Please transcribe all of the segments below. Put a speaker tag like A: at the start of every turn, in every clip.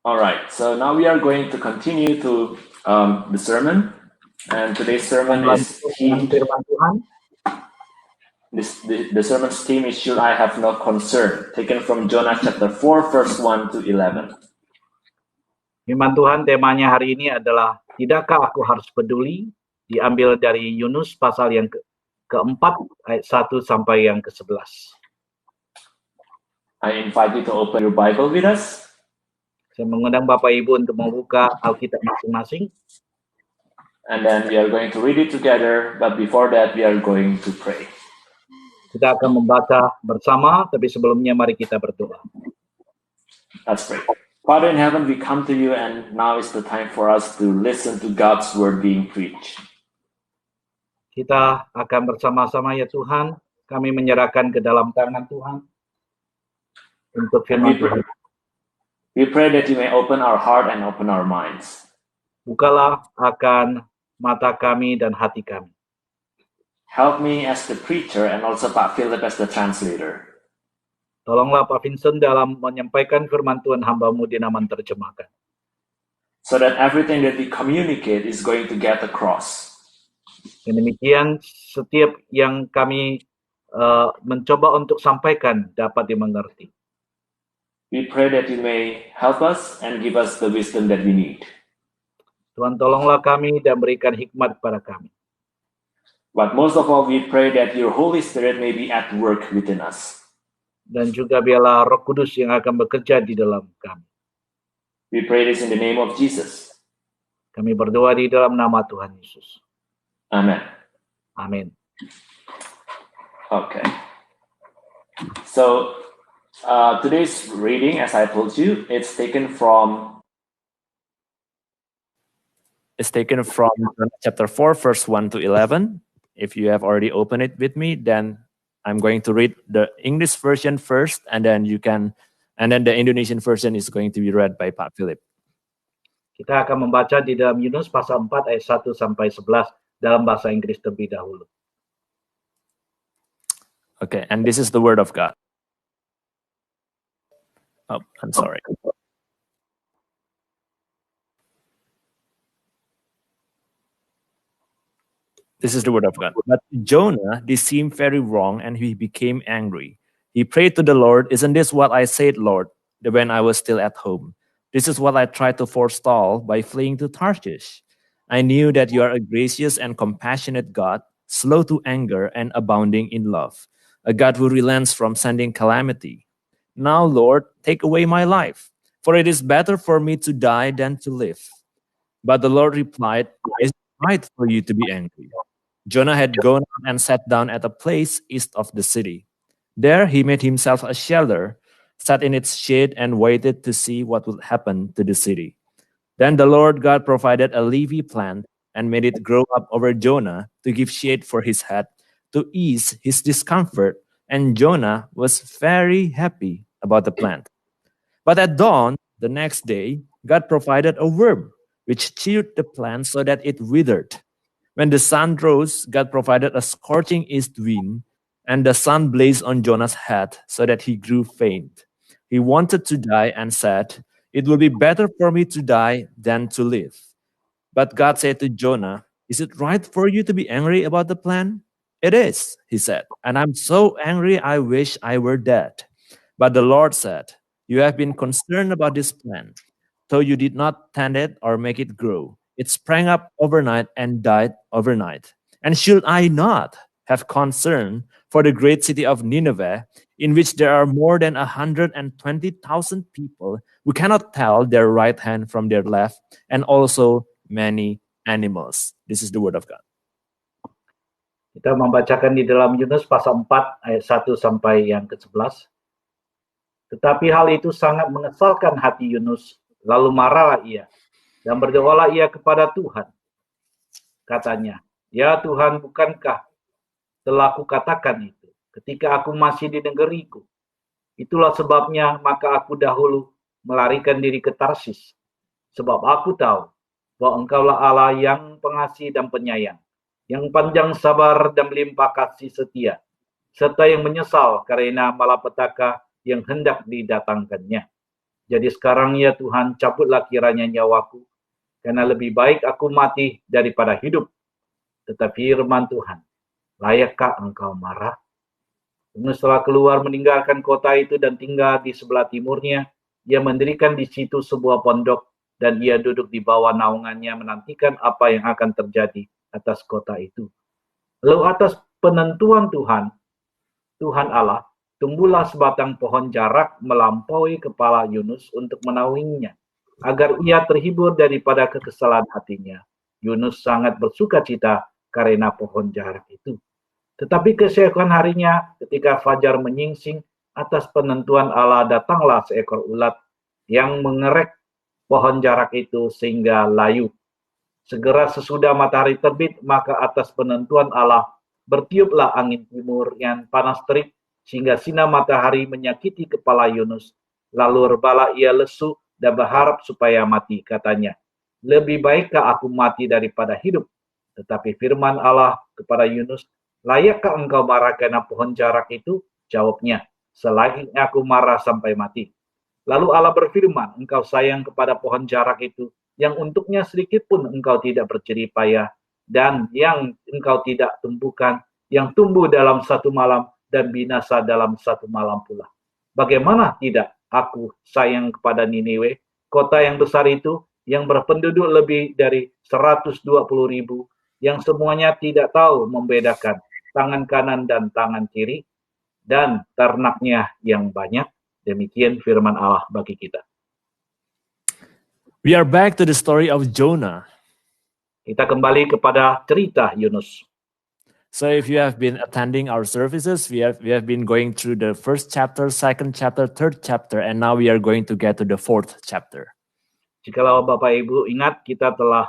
A: All right, so now we are going to continue to the sermon, and today's sermon is
B: Firman Tuhan.
A: the sermon's theme is "Should I Have No Concern?" taken from Jonah chapter 4, verse 1 to 11.
B: Firman Tuhan temanya hari ini adalah tidakkah aku harus peduli, diambil dari Yunus pasal yang keempat ayat 1 sampai yang ke-11.
A: I invite you to open your Bible with us.
B: Saya mengundang Bapak Ibu untuk membuka Alkitab masing-masing.
A: And then we are going to read it together, but before that we are going to pray.
B: Kita akan membaca bersama, tapi sebelumnya mari kita berdoa.
A: Let's pray. Father in heaven, we come to you, and now is the time for us to listen to God's word being preached.
B: Kita akan bersama-sama ya Tuhan, kami menyerahkan ke dalam tangan Tuhan untuk firman Tuhan.
A: We pray that you may open our heart and open our minds.
B: Bukalah akan mata kami dan hati kami.
A: Help me as the preacher and also Pak Philip as the translator.
B: Tolonglah Pak Vincent dalam menyampaikan firman Tuhan hamba-Mu Dinaman terjemahkan.
A: So that everything that we communicate is going to get across.
B: Dan demikian setiap yang kami mencoba untuk sampaikan dapat dimengerti.
A: We pray that you may help us and give us the wisdom that we need.
B: Tuhan tolonglah kami dan berikan hikmat kepada kami.
A: But most of all, we pray that your Holy Spirit may be at work within us.
B: Dan juga biarlah Roh Kudus yang akan bekerja di dalam kami.
A: We pray this in the name of Jesus.
B: Kami berdoa di dalam nama Tuhan Yesus.
A: Amen.
B: Amin.
A: Okay. So, today's reading, as I told you, it's taken from chapter 4, verse 1 to 11. If you have already opened it with me, then I'm going to read the English version first, and then the Indonesian version is going to be read by Pak Philip.
B: Kita akan membaca di dalam Yunus pasal 4 ayat 1 sampai 11 dalam bahasa Inggris terlebih dahulu.
A: Okay, and this is the word of God. Oh, I'm sorry. This is the word of God. But Jonah, this seemed very wrong, and he became angry. He prayed to the Lord, "Isn't this what I said, Lord, when I was still at home? This is what I tried to forestall by fleeing to Tarshish. I knew that you are a gracious and compassionate God, slow to anger and abounding in love, a God who relents from sending calamity. Now, Lord, take away my life, for it is better for me to die than to live." But the Lord replied, "It is right for you to be angry." Jonah had gone out and sat down at a place east of the city. There he made himself a shelter, sat in its shade, and waited to see what would happen to the city. Then the Lord God provided a leafy plant and made it grow up over Jonah to give shade for his head, to ease his discomfort, and Jonah was very happy about the plant. But at dawn, the next day, God provided a worm, which chewed the plant so that it withered. When the sun rose, God provided a scorching east wind, and the sun blazed on Jonah's head so that he grew faint. He wanted to die and said, "It will be better for me to die than to live." But God said to Jonah, "Is it right for you to be angry about the plant?" "It is," he said, "and I'm so angry I wish I were dead." But the Lord said, "You have been concerned about this plant, though you did not tend it or make it grow. It sprang up overnight and died overnight. And should I not have concern for the great city of Nineveh, in which there are more than 120,000 people who cannot tell their right hand from their left, and also many animals." This is the word of God.
B: Kita membacakan di dalam Yunus pasal 4 ayat 1 sampai yang ke-11. Tetapi hal itu sangat mengesalkan hati Yunus, lalu marahlah ia, dan berdoalah ia kepada Tuhan. Katanya, "Ya Tuhan, bukankah telah kukatakan itu ketika aku masih di negeriku? Itulah sebabnya maka aku dahulu melarikan diri ke Tarsis, sebab aku tahu bahwa Engkaulah Allah yang pengasih dan penyayang, yang panjang sabar dan melimpah kasih setia, serta yang menyesal karena malapetaka yang hendak didatangkannya. Jadi sekarang ya Tuhan, cabutlah kiranya nyawaku, karena lebih baik aku mati daripada hidup. Tetapi firman Tuhan, layakkah engkau marah? Yunus setelah keluar meninggalkan kota itu dan tinggal di sebelah timurnya, ia mendirikan di situ sebuah pondok, dan ia duduk di bawah naungannya menantikan apa yang akan terjadi atas kota itu. Lalu atas penentuan Tuhan Allah, tumbuhlah sebatang pohon jarak melampaui kepala Yunus untuk menaunginya, agar ia terhibur daripada kekesalan hatinya. Yunus sangat bersukacita karena pohon jarak itu. Tetapi keesokan harinya, ketika fajar menyingsing, atas penentuan Allah datanglah seekor ulat yang mengerek pohon jarak itu sehingga layu. Segera sesudah matahari terbit, maka atas penentuan Allah bertiuplah angin timur yang panas terik, sehingga sinar matahari menyakiti kepala Yunus. Lalu rebalah ia lesu dan berharap supaya mati, katanya, lebih baikkah aku mati daripada hidup? Tetapi firman Allah kepada Yunus, layakkah engkau marah karena pohon jarak itu? Jawabnya, selayaknya aku marah sampai mati. Lalu Allah berfirman, engkau sayang kepada pohon jarak itu, yang untuknya sedikit pun engkau tidak berjerih payah, dan yang engkau tidak tumbuhkan, yang tumbuh dalam satu malam dan binasa dalam satu malam pula. Bagaimana tidak aku sayang kepada Niniwe, kota yang besar itu, yang berpenduduk lebih dari 120.000, yang semuanya tidak tahu membedakan tangan kanan dan tangan kiri, dan ternaknya yang banyak. Demikian firman Allah bagi kita.
A: We are back to the story of Jonah.
B: Kita kembali kepada cerita Yunus.
A: So if you have been attending our services, we have been going through the first chapter, second chapter, third chapter, and now we are going to get to the fourth chapter.
B: Jikalau Bapak Ibu ingat, kita telah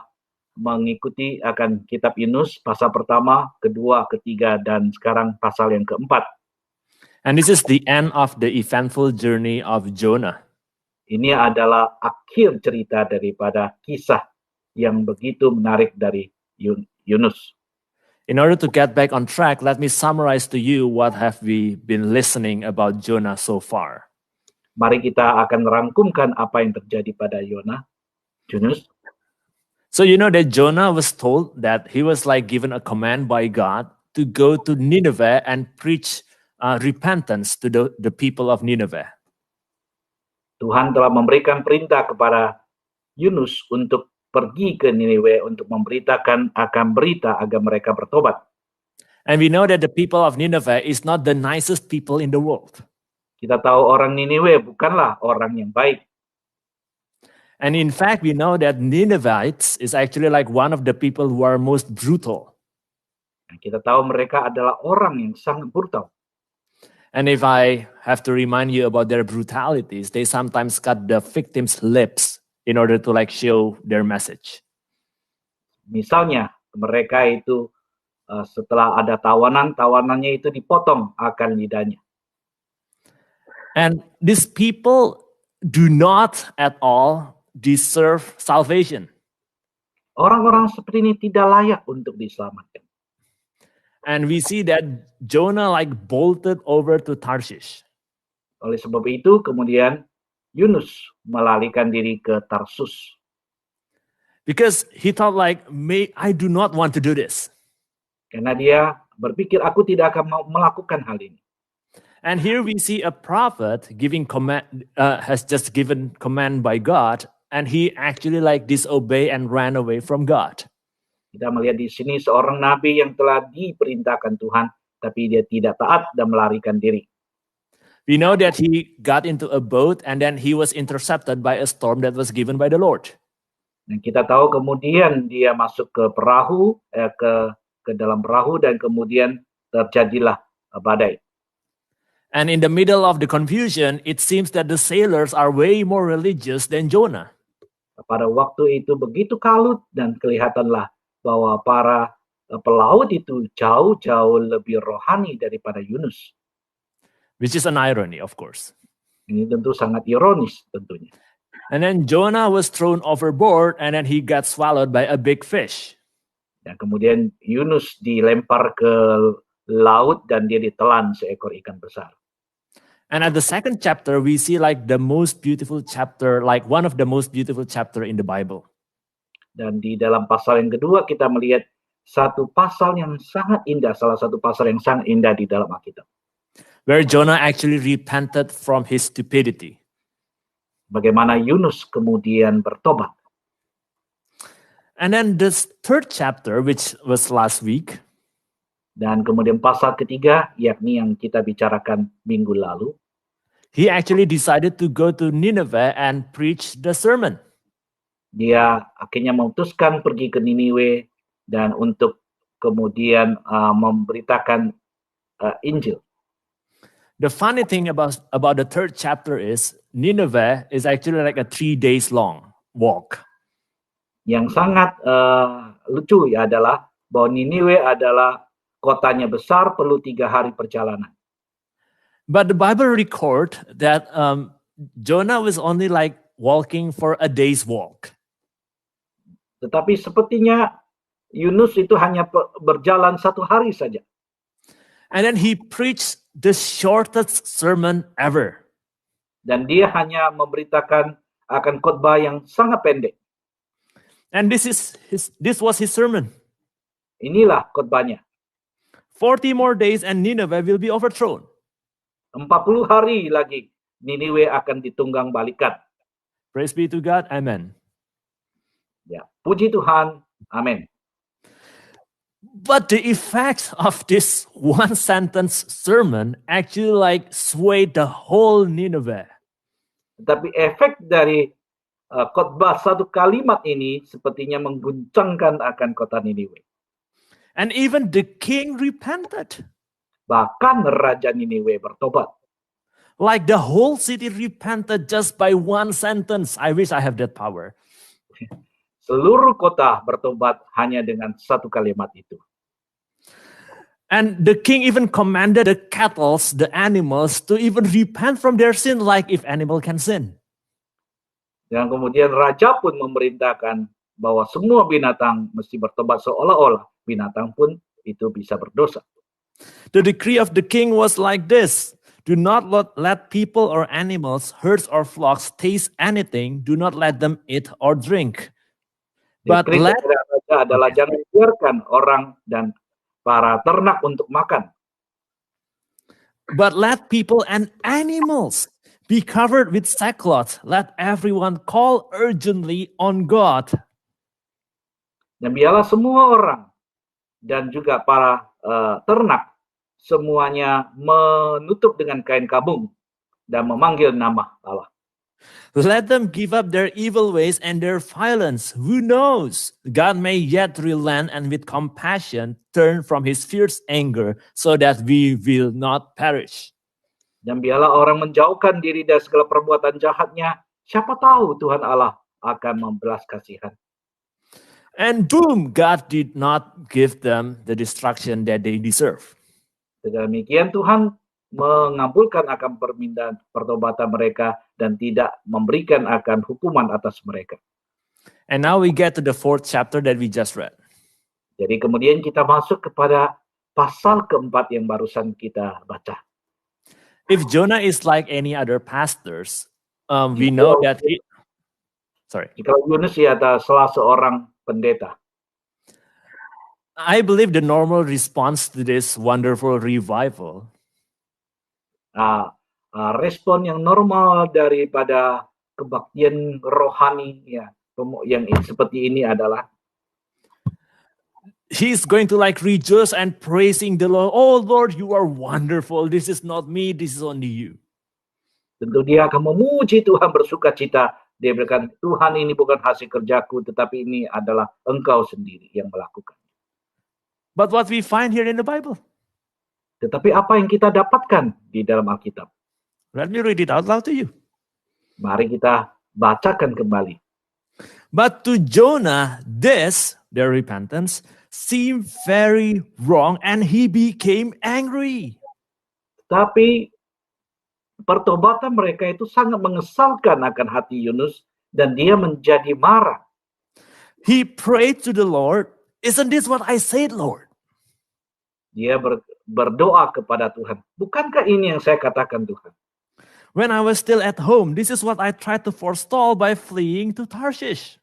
B: mengikuti akan kitab Yunus, pasal pertama, kedua, ketiga, dan sekarang pasal yang keempat.
A: And this is the end of the eventful journey of Jonah.
B: Ini adalah akhir cerita daripada kisah yang begitu menarik dari Yunus.
A: In order to get back on track, let me summarize to you what have we been listening about Jonah so far.
B: Mari kita akan rangkumkan apa yang terjadi pada Yunus.
A: So you know that Jonah was told that he was like given a command by God to go to Nineveh and preach repentance to the people of Nineveh.
B: Tuhan telah memberikan perintah kepada Yunus untuk pergi ke Niniwe untuk memberitakan akan berita agar mereka bertobat.
A: And we know that the people of Nineveh is not the nicest people in the world.
B: Kita tahu orang Niniwe bukanlah orang yang baik.
A: And in fact, we know that Ninevites is actually like one of the people who are most brutal.
B: Kita tahu mereka adalah orang yang sangat brutal.
A: And if I have to remind you about their brutalities, they sometimes cut the victim's lips in order to like show their message.
B: Misalnya, mereka itu setelah ada tawanannya itu dipotong akan lidahnya.
A: And these people do not at all deserve salvation.
B: Orang-orang seperti ini tidak layak untuk diselamatkan.
A: And we see that Jonah like bolted over to Tarshish.
B: Oleh sebab itu, kemudian Yunus melarikan diri ke Tarsus.
A: Because he thought like, I do not want to do this.
B: Karena dia berpikir, aku tidak akan melakukan hal ini.
A: And here we see a prophet giving command, has just given command by God, and he actually like disobey and ran away from God.
B: Kita melihat di sini seorang nabi yang telah diperintahkan Tuhan, tapi dia tidak taat dan melarikan diri.
A: We know that he got into a boat and then he was intercepted by a storm that was given by the Lord.
B: Dan kita tahu kemudian dia masuk ke perahu, ke dalam perahu, dan kemudian terjadilah badai.
A: And in the middle of the confusion, it seems that the sailors are way more religious than Jonah.
B: Pada waktu itu begitu kalut dan kelihatanlah bahwa para pelaut itu jauh-jauh lebih rohani daripada Yunus.
A: Which is an irony, of course.
B: Ini tentu sangat ironis tentunya.
A: And then Jonah was thrown overboard and then he got swallowed by a big fish.
B: Dan kemudian Yunus dilempar ke laut dan dia ditelan seekor ikan besar.
A: And at the second chapter, we see like the most beautiful chapter, like one of the most beautiful chapter in the Bible.
B: Dan di dalam pasal yang kedua kita melihat satu pasal yang sangat indah, salah satu pasal yang sangat indah di dalam Alkitab.
A: Where Jonah actually repented from his stupidity.
B: Bagaimana Yunus kemudian bertobat.
A: And then this third chapter, which was last week.
B: Dan kemudian pasal ketiga, yakni yang kita bicarakan minggu lalu.
A: He actually decided to go to Nineveh and preach the sermon.
B: Dia akhirnya memutuskan pergi ke Niniwe dan untuk kemudian memberitakan Injil.
A: The funny thing about the third chapter is Nineveh is actually like a 3 days long walk.
B: Yang sangat lucu ya adalah bahwa Niniwe adalah kotanya besar, perlu 3 hari perjalanan.
A: But the Bible record that Jonah was only like walking for a day's walk.
B: Tetapi sepertinya Yunus itu hanya berjalan 1 hari saja.
A: And then he preached the shortest sermon ever.
B: Dan dia hanya memberitakan akan khotbah yang sangat pendek.
A: And this was his sermon.
B: Inilah khotbahnya.
A: 40 more days and Nineveh will be overthrown.
B: 40 hari lagi Niniwe akan ditunggang balikan.
A: Praise be to God. Amen.
B: Ya, puji Tuhan. Amin.
A: But the effects of this one sentence sermon actually like swayed the whole Nineveh.
B: Tetapi efek dari khotbah 1 kalimat ini sepertinya mengguncangkan akan kota Niniwe.
A: And even the king repented.
B: Bahkan Raja Niniwe bertobat.
A: Like the whole city repented just by one sentence. I wish I have that power.
B: Seluruh kota bertobat hanya dengan 1 kalimat itu.
A: And the king even commanded the cattle, the animals, to even repent from their sin like if animal can sin.
B: Dan kemudian raja pun memerintahkan bahwa semua binatang mesti bertobat seolah-olah binatang pun itu bisa berdosa.
A: The decree of the king was like this: do not let people or animals, herds or flocks taste anything. Do not let them eat or drink. But
B: Raja adalah jangan biarkan orang dan para ternak untuk makan.
A: But let people and animals be covered with sackcloth. Let everyone call urgently on God.
B: Dan biarlah semua orang dan juga para ternak semuanya menutup dengan kain kabung dan memanggil nama Allah.
A: Let them give up their evil ways and their violence. Who knows? God may yet relent and with compassion turn from his fierce anger so that we will not perish.
B: Dan biarlah orang menjauhkan diri dari segala perbuatan jahatnya. Siapa tahu Tuhan Allah akan membelas kasihan.
A: And boom, God did not give them the destruction that they deserve.
B: Demikian Tuhan mengabulkan akan permintaan pertobatan mereka dan tidak memberikan akan hukuman atas mereka.
A: And now we get to the 4th chapter that we just read.
B: Jadi kemudian kita masuk kepada pasal keempat yang barusan kita baca.
A: If Jonah is like any other pastors, we know that
B: Jika Yunus adalah salah seorang pendeta.
A: I believe the normal response to this wonderful revival
B: respon yang normal daripada kebaktian rohani yang seperti ini adalah
A: he's going to like rejoice and praising the Lord. Oh Lord, you are wonderful. This is not me, this is only you.
B: Tentu dia akan memuji Tuhan, bersuka cita. Dia berkata, Tuhan, ini bukan hasil kerjaku, tetapi ini adalah Engkau sendiri yang melakukan.
A: But what we find here in the Bible.
B: Tetapi apa yang kita dapatkan di dalam Alkitab?
A: Let me read it out loud to you.
B: Mari kita bacakan kembali.
A: But to Jonah, their repentance, seemed very wrong and he became angry.
B: Tapi pertobatan mereka itu sangat mengesalkan akan hati Yunus dan dia menjadi marah.
A: He prayed to the Lord, isn't this what I said, Lord?
B: Dia berdoa kepada Tuhan. Bukankah ini yang saya katakan Tuhan?
A: When I was still at home, this is what I tried to forestall by fleeing to Tarshish.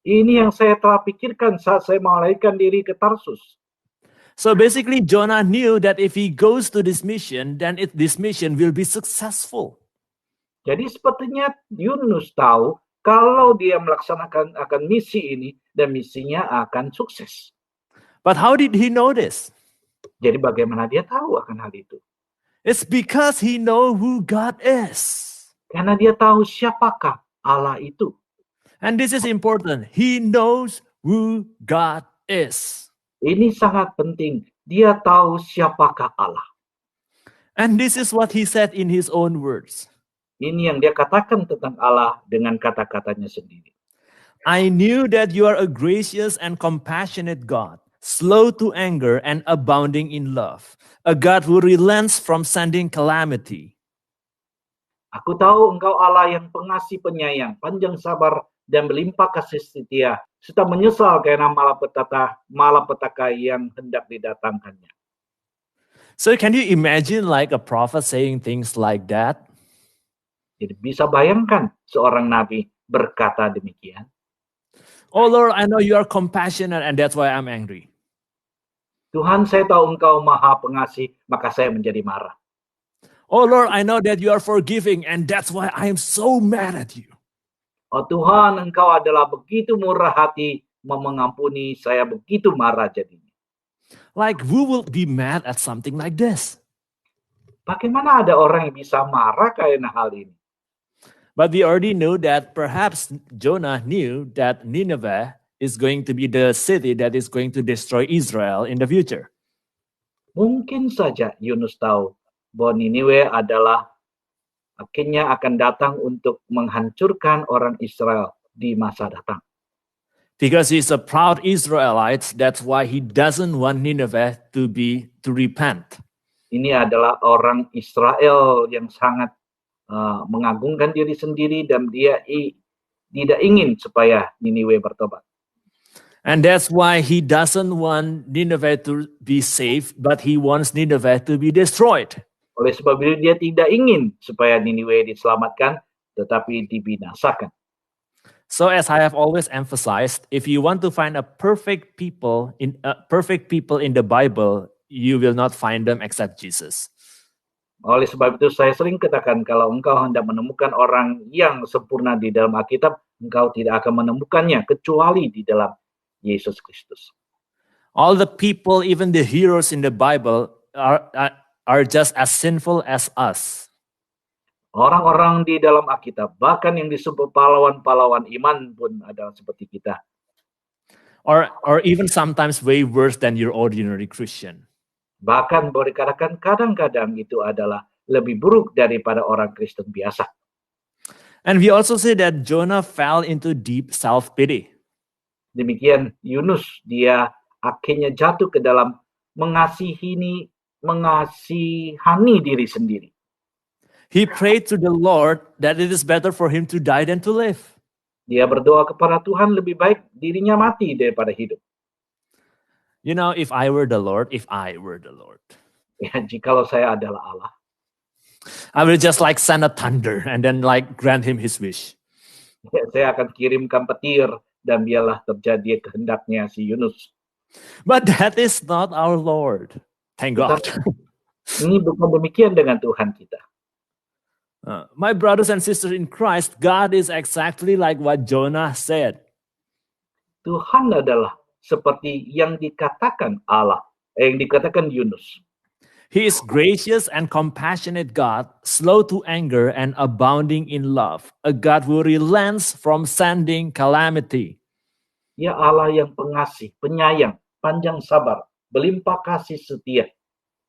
B: Ini yang saya telah pikirkan saat saya melarikan diri ke Tarsus.
A: So basically, Jonah knew that if he goes to this mission, then this mission will be successful.
B: Jadi sepertinya Yunus tahu kalau dia melaksanakan akan misi ini dan misinya akan sukses.
A: But how did he know this?
B: Jadi bagaimana dia tahu akan hal itu?
A: It's because he know who God is.
B: Karena dia tahu siapakah Allah itu.
A: And this is important. He knows who God is.
B: Ini sangat penting. Dia tahu siapakah Allah.
A: And this is what he said in his own words.
B: Ini yang dia katakan tentang Allah dengan kata-katanya sendiri.
A: I knew that you are a gracious and compassionate God, slow to anger and abounding in love, a God who relents from sending calamity.
B: Aku tahu engkau Allah yang pengasih penyayang, panjang sabar dan berlimpah kasih setia, serta menyesal karena malapetaka yang hendak didatangkannya.
A: So can you imagine like a prophet saying things like that?
B: Jadi bisa bayangkan seorang nabi berkata demikian.
A: Oh Lord, I know you are compassionate and that's why I'm angry.
B: Tuhan, saya tahu engkau maha pengasih, maka saya menjadi marah.
A: Oh Lord, I know that you are forgiving and that's why I am so mad at you.
B: Oh Tuhan, engkau adalah begitu murah hati, mengampuni, saya begitu marah jadinya.
A: Like who will be mad at something like this?
B: Bagaimana ada orang yang bisa marah karena hal ini?
A: But we already know that perhaps Jonah knew that Nineveh is going to be the city that is going to destroy Israel in the future.
B: Mungkin saja Yunus tahu bahwa Niniwe adalah akhirnya akan datang untuk menghancurkan orang Israel di masa datang.
A: Because he's a proud Israelite, that's why he doesn't want Nineveh to repent.
B: Ini adalah orang Israel yang sangat mengagungkan diri sendiri dan dia tidak ingin supaya Niniwe bertobat.
A: And that's why he doesn't want Nineveh to be saved, but he wants Nineveh to be destroyed.
B: Oleh sebab itu dia tidak ingin supaya Niniwe diselamatkan, tetapi dibinasakan.
A: So as I have always emphasized, if you want to find a perfect people in the Bible, you will not find them except Jesus.
B: Oleh sebab itu saya sering katakan kalau engkau hendak menemukan orang yang sempurna di dalam Alkitab, engkau tidak akan menemukannya kecuali di dalam Yesus Kristus.
A: All the people, even the heroes in the Bible, are just as sinful as us.
B: Orang-orang di dalam Alkitab, bahkan yang disebut pahlawan-pahlawan iman pun adalah seperti kita.
A: Or even sometimes way worse than your ordinary Christian.
B: Bahkan boleh dikatakan kadang-kadang itu adalah lebih buruk daripada orang Kristen biasa.
A: And we also see that Jonah fell into deep self-pity.
B: Demikian Yunus, dia akhirnya jatuh ke dalam mengasihani diri sendiri.
A: He prayed to the Lord that it is better for him to die than to live.
B: Dia berdoa kepada Tuhan lebih baik dirinya mati daripada hidup.
A: You know, if I were the Lord,
B: Ya, jikalau saya adalah Allah,
A: I will just like send a thunder and then like grant him his wish.
B: ya, saya akan kirimkan petir dan biarlah terjadi kehendaknya si Yunus.
A: But that is not our Lord. Thank God.
B: Ini bukan demikian dengan Tuhan kita.
A: My brothers and sisters in Christ, God is exactly like what Jonah said.
B: Tuhan adalah seperti yang dikatakan yang dikatakan Yunus.
A: He is gracious and compassionate God, slow to anger and abounding in love, a God who relents from sending calamity.
B: Ya Allah yang pengasih, penyayang, panjang sabar, berlimpah kasih setia,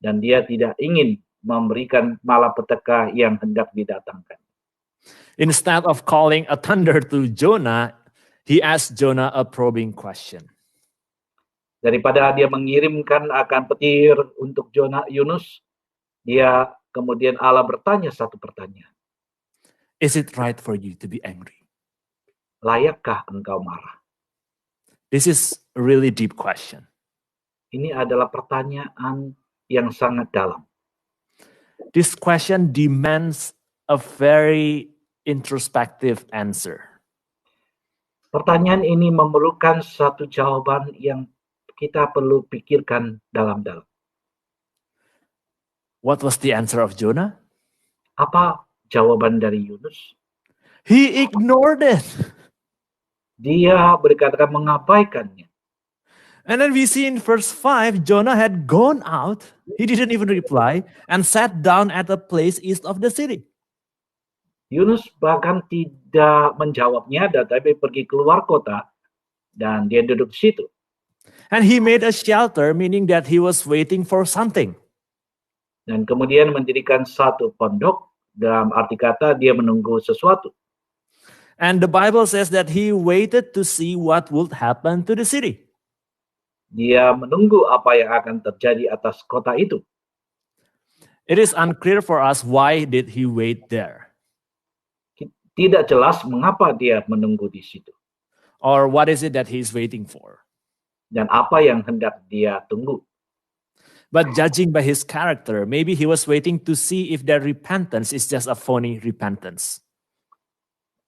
B: dan dia tidak ingin memberikan malapetaka yang hendak didatangkan.
A: Instead of calling a thunder to Jonah, he asked Jonah a probing question.
B: Daripada dia mengirimkan akan petir untuk Yunus, dia kemudian Allah bertanya satu pertanyaan.
A: Is it right for you to be angry?
B: Layakkah engkau marah?
A: This is a really deep question.
B: Ini adalah pertanyaan yang sangat dalam.
A: This question demands a very introspective answer.
B: Pertanyaan ini memerlukan satu jawaban yang kita perlu pikirkan dalam-dalam.
A: What was the answer of Jonah?
B: Apa jawaban dari Yunus?
A: He ignored it.
B: Dia berkata mengabaikannya.
A: And then we see in verse 5, Jonah had gone out. He didn't even reply and sat down at a place east of the city.
B: Yunus bahkan tidak menjawabnya, tetapi pergi keluar kota dan dia duduk di situ.
A: And he made a shelter, meaning that he was waiting for something.
B: Dan kemudian mendirikan satu pondok, dalam arti kata dia menunggu sesuatu.
A: And the Bible says that he waited to see what would happen to the city.
B: Dia menunggu apa yang akan terjadi atas kota itu.
A: It is unclear for us why did he wait there,
B: Tidak jelas mengapa dia menunggu di situ.
A: or what is it that he's waiting for.
B: Dan apa yang hendak dia tunggu.
A: But judging by his character, maybe he was waiting to see if their repentance is just a phony repentance.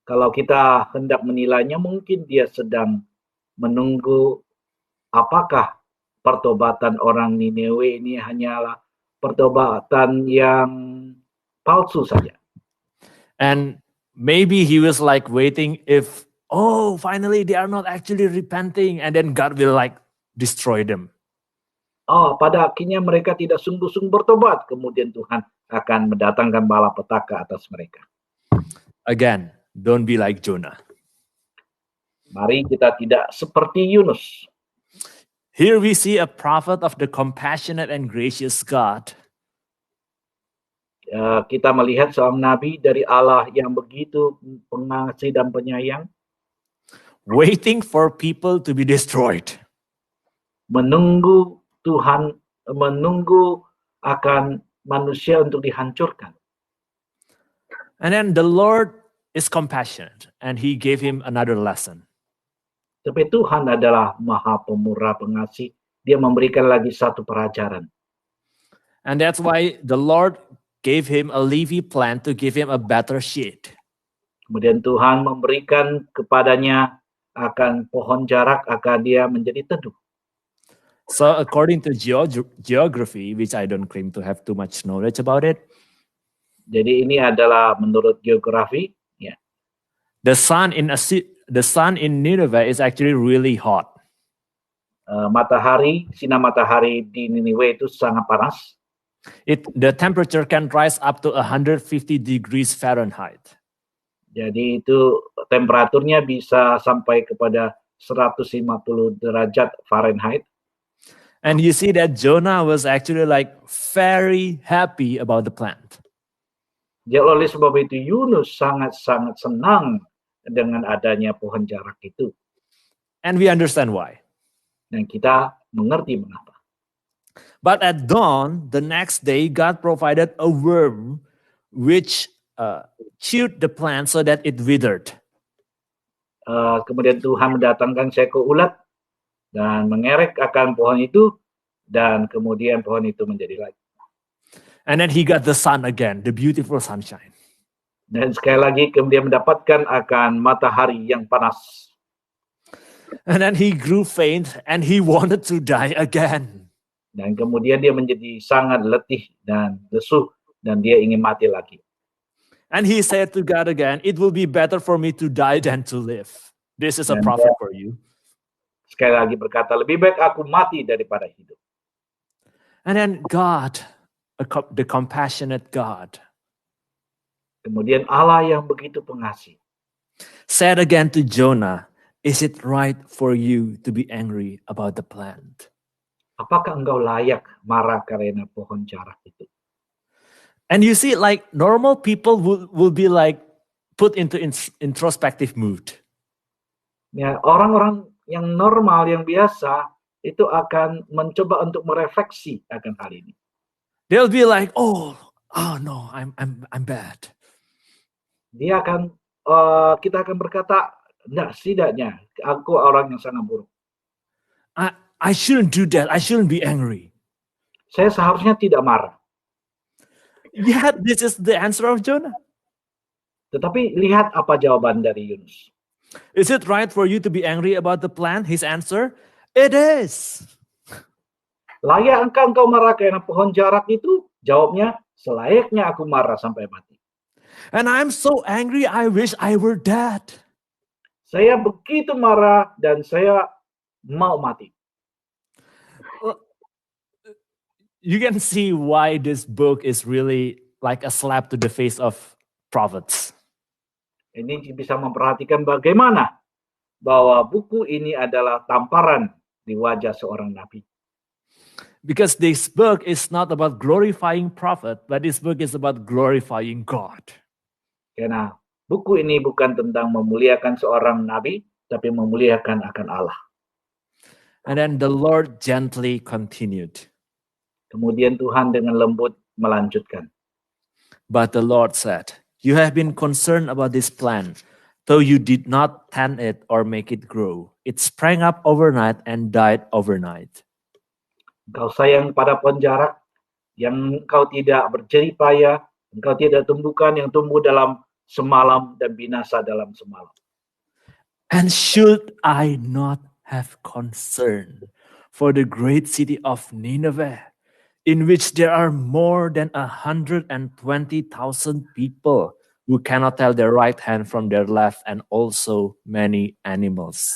B: Kalau kita hendak menilainya, mungkin dia sedang menunggu apakah pertobatan orang Niniwe ini hanyalah pertobatan yang palsu saja.
A: And maybe he was like waiting if, oh, finally they are not actually repenting, and then God will like destroy them.
B: Oh, pada akhirnya mereka tidak sungguh-sungguh bertobat. Kemudian Tuhan akan mendatangkan malapetaka atas mereka.
A: Again, don't be like Jonah.
B: Mari kita tidak seperti Yunus.
A: Here we see a prophet of the compassionate and gracious God.
B: Kita melihat seorang nabi dari Allah yang begitu pengasih dan penyayang,
A: Waiting for people to be destroyed.
B: menunggu Tuhan, menunggu akan manusia untuk dihancurkan.
A: And then the Lord is compassionate, and he gave him another lesson.
B: Tapi Tuhan adalah Maha Pemurah Pengasih. Dia memberikan lagi satu pelajaran.
A: And that's why the Lord gave him a leafy plant to give him a better shade.
B: Kemudian Tuhan memberikan kepadanya akan pohon jarak, akan dia menjadi teduh.
A: So according to geography, which I don't claim to have too much knowledge about it,
B: Jadi ini adalah menurut geografi, ya.
A: the sun in Nineveh is actually really hot.
B: Sinar matahari di Niniwe itu sangat panas.
A: The temperature can rise up to 150 degrees Fahrenheit.
B: Jadi itu temperaturnya bisa sampai kepada 150 derajat Fahrenheit.
A: And you see that Jonah was actually like very happy about the plant.
B: Jadi oleh sebab itu Yunus sangat-sangat senang dengan adanya pohon jarak itu.
A: And we understand why.
B: Dan kita mengerti mengapa.
A: But at dawn, the next day, God provided a worm which chewed the plant so that it withered.
B: Kemudian Tuhan mendatangkan seekor ulat dan mengerek akan pohon itu, dan kemudian pohon itu menjadi lagi.
A: And then he got the sun again, the beautiful sunshine.
B: Dan sekali lagi kemudian mendapatkan akan matahari yang panas.
A: And then he grew faint and he wanted to die again.
B: Dan kemudian dia menjadi sangat letih dan lesu, dan dia ingin mati lagi.
A: And he said to God again, it will be better for me to die than to live. This is a prophet for you.
B: Sekali lagi berkata, lebih baik aku mati daripada hidup.
A: And then God, the compassionate God,
B: Kemudian Allah yang begitu pengasih
A: said again to Jonah, is it right for you to be angry about the plant?
B: apakah engkau layak marah karena pohon jarak itu?
A: And you see, like normal people will be like put into introspective mood.
B: Ya, orang-orang yang normal, yang biasa, itu akan mencoba untuk merefleksi akan hal ini.
A: They'll be like, oh no, I'm bad.
B: Dia akan, kita akan berkata, enggak, setidaknya aku orang yang sangat buruk.
A: I shouldn't do that. I shouldn't be angry.
B: Saya seharusnya tidak marah.
A: Yet this is the answer of Jonah.
B: Tetapi lihat apa jawaban dari Yunus.
A: Is it right for you to be angry about the plant? His answer, it is.
B: Layak engkau marah karena pohon jarak itu? Jawabnya, selayaknya aku marah sampai mati.
A: And I'm so angry, I wish I were dead.
B: Saya begitu marah dan saya mau mati.
A: You can see why this book is really like a slap to the face of prophets.
B: Ini bisa memperhatikan bagaimana bahwa buku ini adalah tamparan di wajah seorang nabi.
A: Because this book is not about glorifying prophet, but this book is about glorifying God.
B: Karena buku ini bukan tentang memuliakan seorang nabi, tapi memuliakan akan Allah.
A: And then the Lord gently continued.
B: Kemudian Tuhan dengan lembut melanjutkan.
A: But the Lord said, you have been concerned about this plant, though you did not tend it or make it grow. It sprang up overnight and died overnight.
B: Engkau sayang pada pohon jarak yang engkau tidak berjerih payah, engkau tidak tumbuhkan yang tumbuh dalam semalam dan binasa dalam semalam.
A: And should I not have concern for the great city of Nineveh, in which there are more than 120,000 people who cannot tell their right hand from their left, and also many animals?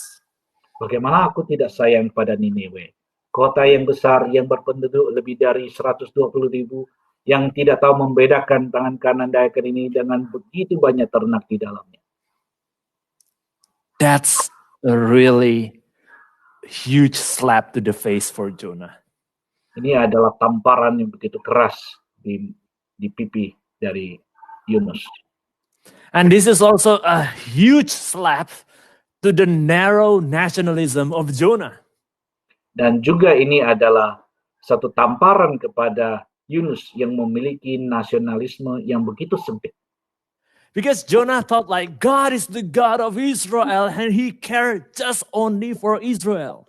B: Bagaimana aku tidak sayang pada Niniwe, kota yang besar yang berpenduduk lebih dari 120.000, yang tidak tahu membedakan tangan kanan dan kiri ini dengan begitu banyak ternak di dalamnya.
A: That's a really huge slap to the face for Jonah.
B: Ini adalah tamparan yang begitu keras di pipi dari Yunus.
A: And this is also a huge slap to the narrow nationalism of Jonah.
B: Dan juga ini adalah satu tamparan kepada Yunus yang memiliki nasionalisme yang begitu sempit.
A: Because Jonah thought like God is the God of Israel and he cared just only for Israel.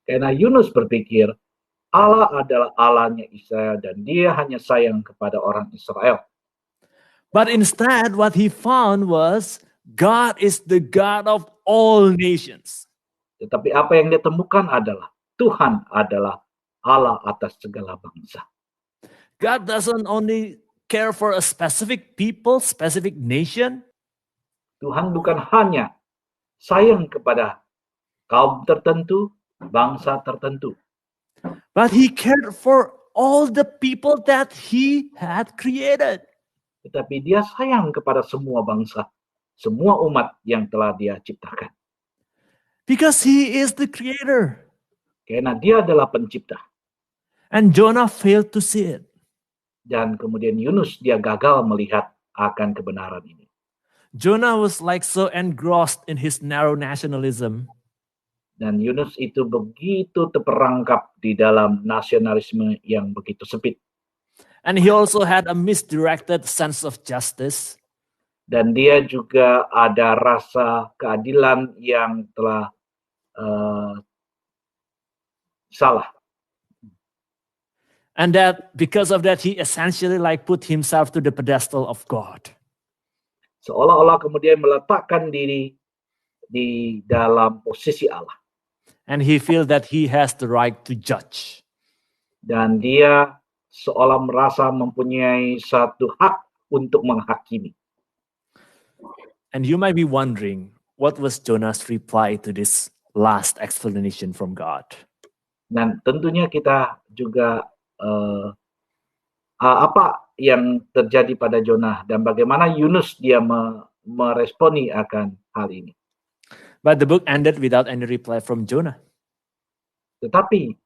B: Karena Yunus berpikir Allah adalah Allahnya Israel dan dia hanya sayang kepada orang Israel.
A: But instead what he found was God is the God of all nations.
B: Tetapi apa yang dia temukan adalah Tuhan adalah Allah atas segala bangsa.
A: God doesn't only care for a specific people, specific nation.
B: Tuhan bukan hanya sayang kepada kaum tertentu, bangsa tertentu.
A: But he cared for all the people that he had created.
B: Tetapi dia sayang kepada semua bangsa, semua umat yang telah dia ciptakan.
A: Because he is the creator.
B: Karena dia adalah pencipta.
A: And Jonah failed to see it.
B: Dan kemudian Yunus dia gagal melihat akan kebenaran ini.
A: Jonah was like so engrossed in his narrow nationalism.
B: Dan Yunus itu begitu terperangkap di dalam nasionalisme yang begitu sempit.
A: And he also had a misdirected sense of justice.
B: Dan dia juga ada rasa keadilan yang telah salah.
A: And that because of that, he essentially like put himself to the pedestal of God.
B: Seolah-olah kemudian meletakkan diri di dalam posisi Allah.
A: And he feels that he has the right to judge.
B: Dan dia seolah merasa mempunyai satu hak untuk menghakimi.
A: And you might be wondering, what was Jonah's reply to this last explanation from God?
B: Dan tentunya kita juga apa yang terjadi pada Jonah dan bagaimana Yunus dia meresponi akan hal ini.
A: But the book ended without any reply from Jonah.
B: Tetapi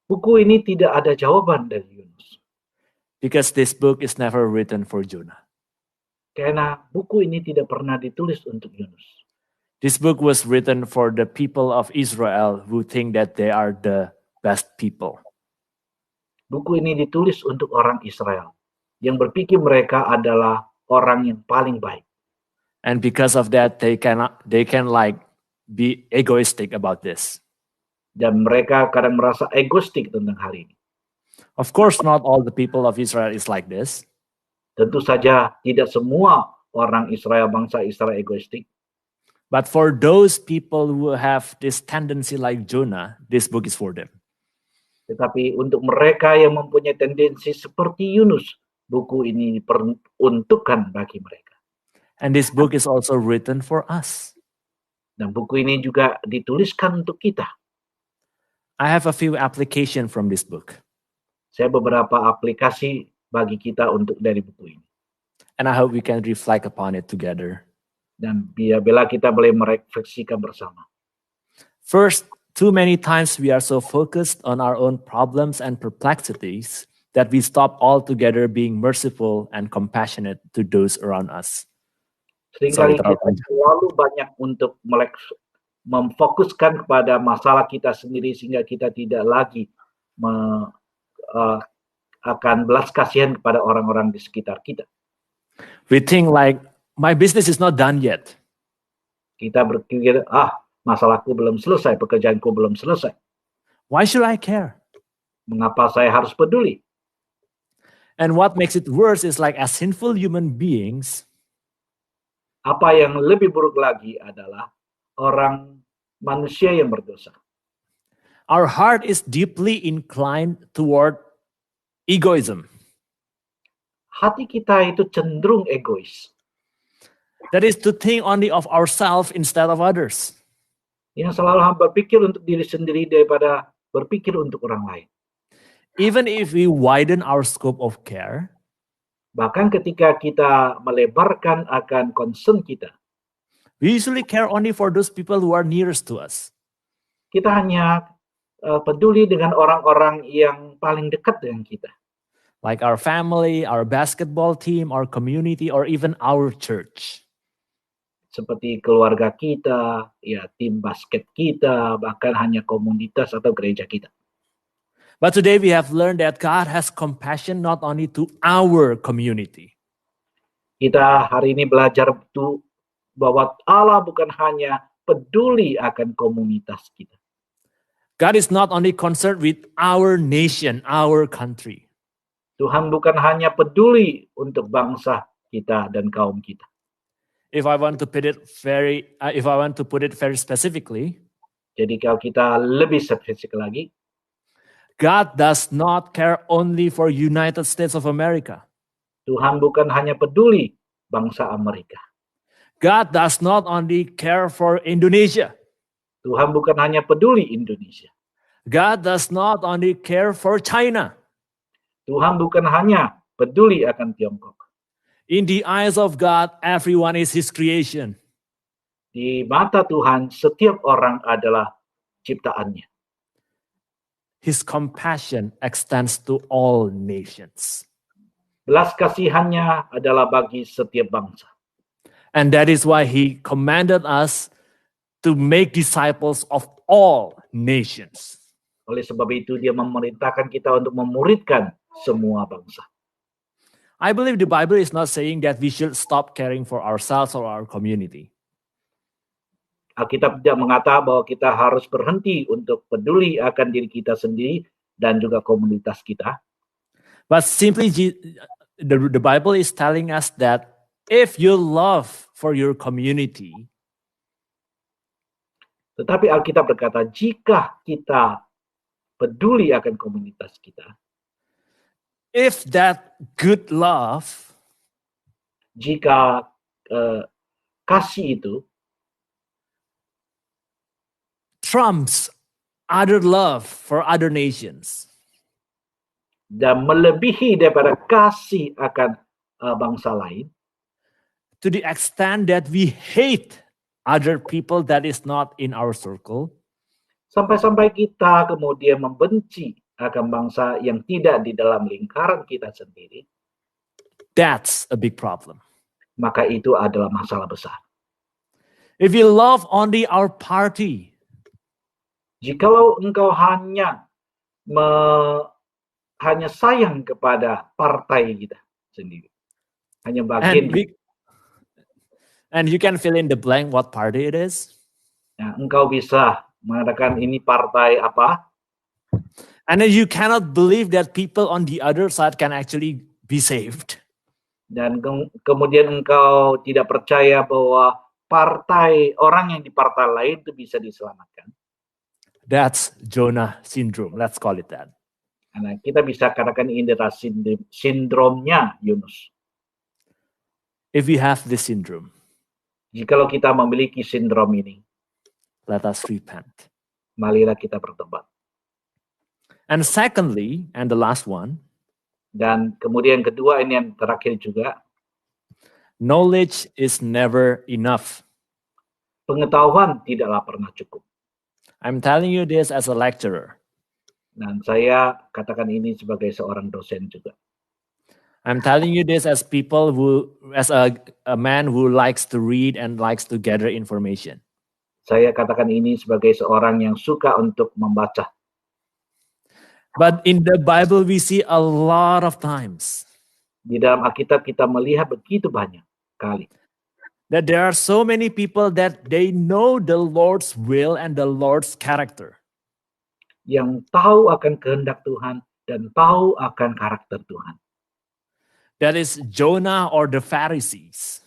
B: buku ini tidak ada jawaban dari Yunus.
A: Because this book is never written for Jonah.
B: Karena buku ini tidak pernah ditulis untuk Yunus.
A: This book was written for the people of Israel who think that they are the best people.
B: Buku ini ditulis untuk orang Israel yang berpikir mereka adalah orang yang paling baik.
A: And because of that, they can like be egoistic about this.
B: Dan mereka kadang merasa egoistik tentang hal ini.
A: Of course, not all the people of Israel is like this.
B: Tentu saja tidak semua orang Israel, bangsa Israel egoistik.
A: But for those people who have this tendency like Jonah, this book is for them.
B: Tetapi untuk mereka yang mempunyai tendensi seperti Yunus, buku ini diperuntukkan bagi mereka.
A: And this book is also written for us.
B: Dan buku ini juga dituliskan untuk kita.
A: I have a few application from this book.
B: Saya beberapa aplikasi bagi kita untuk dari buku ini.
A: And I hope we can reflect upon it together.
B: Dan bila kita boleh merefleksikan bersama.
A: First, too many times we are so focused on our own problems and perplexities that we stop altogether being merciful and compassionate to those around us.
B: Seringkali kita terlalu banyak untuk memfokuskan kepada masalah kita sendiri sehingga kita tidak lagi akan belas kasihan kepada orang-orang di sekitar kita.
A: We think like, my business is not done yet.
B: Kita berpikir, masalahku belum selesai, pekerjaanku belum selesai.
A: Why should I care?
B: Mengapa saya harus peduli?
A: And what makes it worse is like as sinful human beings,
B: apa yang lebih buruk lagi adalah orang manusia yang berdosa.
A: Our heart is deeply inclined toward egoism.
B: Hati kita itu cenderung egois.
A: That is to think only of ourselves instead of others.
B: Yang selalu berpikir untuk diri sendiri daripada berpikir untuk orang lain.
A: Even if we widen our scope of care,
B: bahkan ketika kita melebarkan akan concern kita,
A: we usually care only for those people who are nearest to us.
B: Kita hanya peduli dengan orang-orang yang paling dekat dengan kita.
A: Like our family, our basketball team, our community, or even our church.
B: Seperti keluarga kita, ya tim basket kita, bahkan hanya komunitas atau gereja kita.
A: But today we have learned that God has compassion not only to our community.
B: Kita hari ini belajar bahwa Allah bukan hanya peduli akan komunitas kita.
A: God is not only concerned with our nation, our country.
B: Tuhan bukan hanya peduli untuk bangsa kita dan kaum kita.
A: If I want to put it very specifically,
B: jadi kalau kita lebih spesifik lagi,
A: God does not care only for United States of America.
B: Tuhan bukan hanya peduli bangsa Amerika.
A: God does not only care for Indonesia.
B: Tuhan bukan hanya peduli Indonesia.
A: God does not only care for China.
B: Tuhan bukan hanya peduli akan Tiongkok.
A: In the eyes of God, everyone is His creation.
B: Di mata Tuhan, setiap orang adalah ciptaannya.
A: His compassion extends to all nations.
B: Belas kasihannya adalah bagi setiap bangsa.
A: And that is why He commanded us to make disciples of all nations.
B: Oleh sebab itu dia memerintahkan kita untuk memuridkan semua bangsa.
A: I believe the Bible is not saying that we should stop caring for ourselves or our community.
B: Alkitab tidak mengatakan bahwa kita harus berhenti untuk peduli akan diri kita sendiri dan juga komunitas kita.
A: But simply the Bible is telling us that if you love for your community,
B: tetapi Alkitab berkata jika kita peduli akan komunitas kita,
A: if that good love,
B: jika kasih itu
A: trumps other love for other nations,
B: dan melebihi daripada kasih akan bangsa lain,
A: to the extent that we hate other people that is not in our circle,
B: sampai-sampai kita kemudian membenci akan bangsa yang tidak di dalam lingkaran kita sendiri,
A: that's a big problem.
B: Maka itu adalah masalah besar.
A: If you love only our party,
B: jikalau engkau hanya sayang kepada partai kita sendiri, hanya bagian,
A: and you can fill in the blank what party it is.
B: Nah, engkau bisa mengatakan ini partai apa.
A: And then you cannot believe that people on the other side can actually be saved.
B: Dan kemudian engkau tidak percaya bahwa orang yang di partai lain itu bisa diselamatkan.
A: That's Jonah syndrome. Let's call it that.
B: Karena kita bisa katakan ini adalah sindromnya Yunus.
A: If we have this syndrome,
B: Jikalau kita memiliki sindrom ini,
A: let us repent.
B: marilah kita bertobat.
A: And secondly, and the last one,
B: Dan kemudian kedua, ini yang terakhir juga,
A: knowledge is never enough.
B: pengetahuan tidaklah pernah cukup.
A: I'm telling you this as a lecturer.
B: Dan saya katakan ini sebagai seorang dosen juga.
A: I'm telling you this as a man who likes to read and likes to gather information.
B: Saya katakan ini sebagai seorang yang suka untuk membaca.
A: But in the Bible, we see a lot of times
B: Di dalam Alkitab kita melihat begitu banyak kali
A: that there are so many people that they know the Lord's will and the Lord's character.
B: yang tahu akan kehendak Tuhan dan tahu akan karakter Tuhan.
A: That is Jonah or the Pharisees.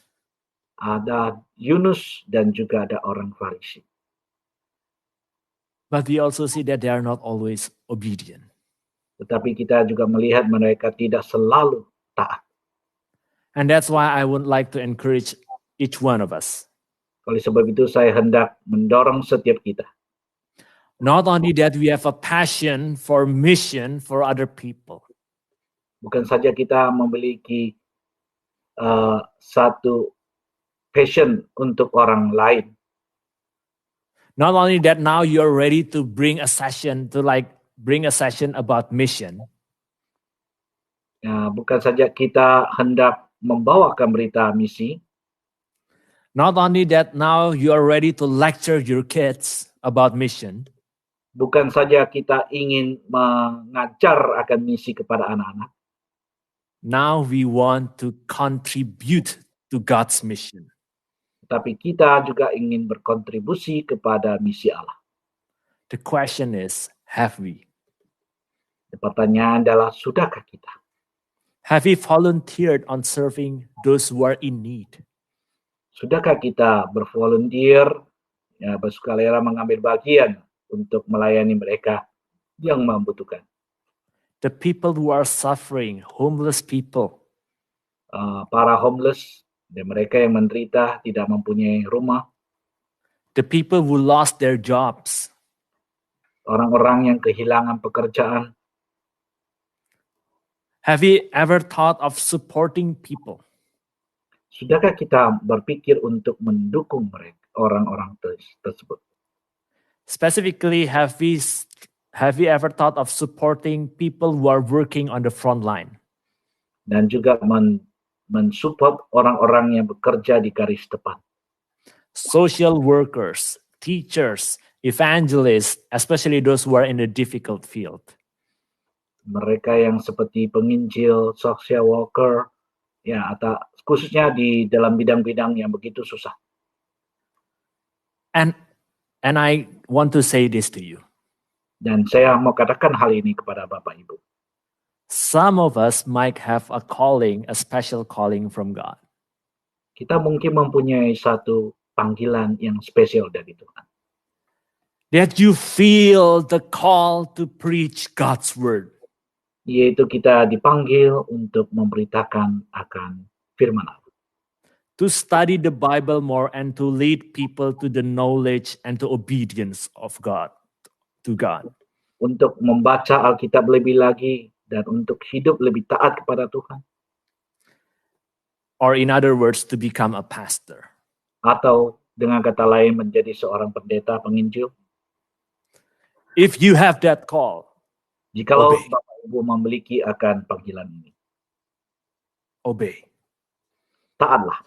B: Ada Yunus dan juga ada orang Farisi.
A: But we also see that they are not always obedient.
B: Tetapi kita juga melihat mereka tidak selalu taat.
A: And that's why I would like to encourage each one of us.
B: Oleh sebab itu saya hendak mendorong setiap kita.
A: Not only that we have a passion for mission for other people.
B: Bukan saja kita memiliki satu passion untuk orang lain.
A: Not only that, now you're ready to bring a session about mission.
B: Bukan saja kita hendak membawakan berita misi.
A: Not only that, now you are ready to lecture your kids about mission.
B: Bukan saja kita ingin mengajar akan misi kepada anak-anak.
A: Now we want to contribute to God's mission.
B: Tapi kita juga ingin berkontribusi kepada misi Allah.
A: The question is, have we?
B: Pertanyaan adalah, sudahkah kita?
A: Have we volunteered on serving those who are in need?
B: Sudahkah kita bervolunteer, bersukarela mengambil bagian untuk melayani mereka yang membutuhkan?
A: The people who are suffering, homeless people.
B: Para homeless, dan mereka yang menderita tidak mempunyai rumah.
A: The people who lost their jobs.
B: Orang-orang yang kehilangan pekerjaan.
A: Have you ever thought of supporting people?
B: Sudahkah kita berpikir untuk mendukung mereka, orang-orang tersebut?
A: Specifically, have you ever thought of supporting people who are working on the front line?
B: Dan juga mensupport orang-orang yang bekerja di garis depan.
A: Social workers, teachers, evangelists, especially those who are in the difficult field.
B: Mereka yang seperti penginjil, social worker, atau khususnya di dalam bidang-bidang yang begitu susah.
A: And I want to say this to you.
B: Dan saya mau katakan hal ini kepada Bapak Ibu.
A: Some of us might have a calling, a special calling from God.
B: Kita mungkin mempunyai satu panggilan yang spesial dari Tuhan.
A: That you feel the call to preach God's word.
B: Yaitu kita dipanggil untuk memberitakan akan firman Allah.
A: To study the Bible more and to lead people to the knowledge and to obedience of God, to God.
B: Untuk membaca Alkitab lebih lagi dan untuk hidup lebih taat kepada Tuhan.
A: Or in other words, to become a pastor.
B: Atau dengan kata lain menjadi seorang pendeta, penginjil.
A: If you have that call,
B: jikalau Bapak Ibu memiliki akan panggilan ini,
A: obey.
B: Taatlah.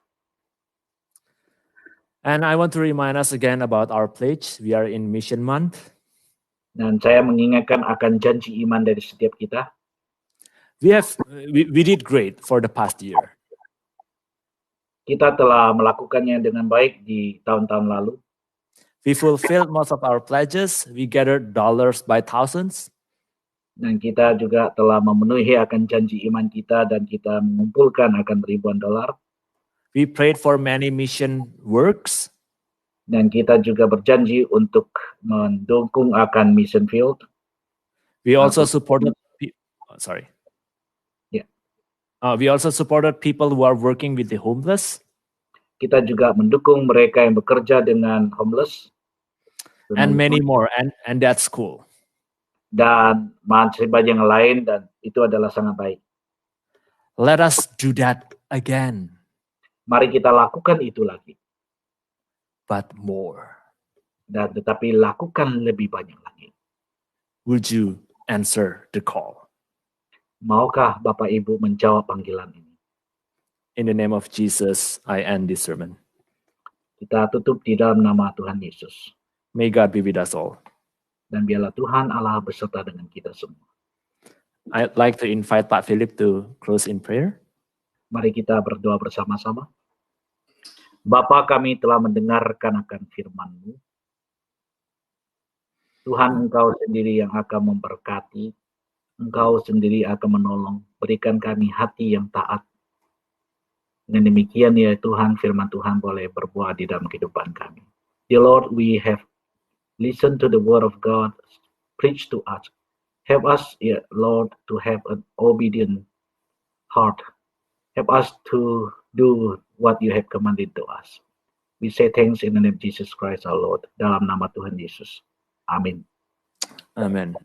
A: And I want to remind us again about our pledge. We are in Mission Month.
B: Dan saya mengingatkan akan janji iman dari setiap kita.
A: We did great for the past year.
B: Kita telah melakukannya dengan baik di tahun-tahun lalu.
A: We fulfilled most of our pledges. We gathered dollars by thousands.
B: Dan kita juga telah memenuhi akan janji iman kita dan kita mengumpulkan akan ribuan dolar.
A: We prayed for many mission works.
B: Dan kita juga berjanji untuk mendukung akan mission field.
A: We also supported we also supported people who are working with the homeless.
B: Kita juga mendukung mereka yang bekerja dengan homeless.
A: And many more, and that's cool.
B: Dan masih banyak yang lain, dan itu adalah sangat baik.
A: Let us do that again.
B: Mari kita lakukan itu lagi.
A: But more.
B: Dan tetapi lakukan lebih banyak lagi.
A: Would you answer the call?
B: Maukah Bapak Ibu menjawab panggilan ini?
A: In the name of Jesus, I end this sermon.
B: Kita tutup di dalam nama Tuhan Yesus.
A: May God be with us all.
B: Dan biarlah Tuhan Allah beserta dengan kita semua.
A: I'd like to invite Pak Philip to close in prayer.
B: Mari kita berdoa bersama-sama. Bapa, kami telah mendengarkan akan firman-Mu. Tuhan, Engkau sendiri yang akan memberkati. Engkau sendiri akan menolong. Berikan kami hati yang taat. Dengan demikian ya Tuhan, firman Tuhan boleh berbuah di dalam kehidupan kami. Dear Lord, we have listened to the word of God, preach to us. Help us, ya Lord, to have an obedient heart. Help us to do what you have commanded to us. We say thanks in the name of Jesus Christ our Lord. Dalam nama Tuhan Yesus. Amin.
A: Amen.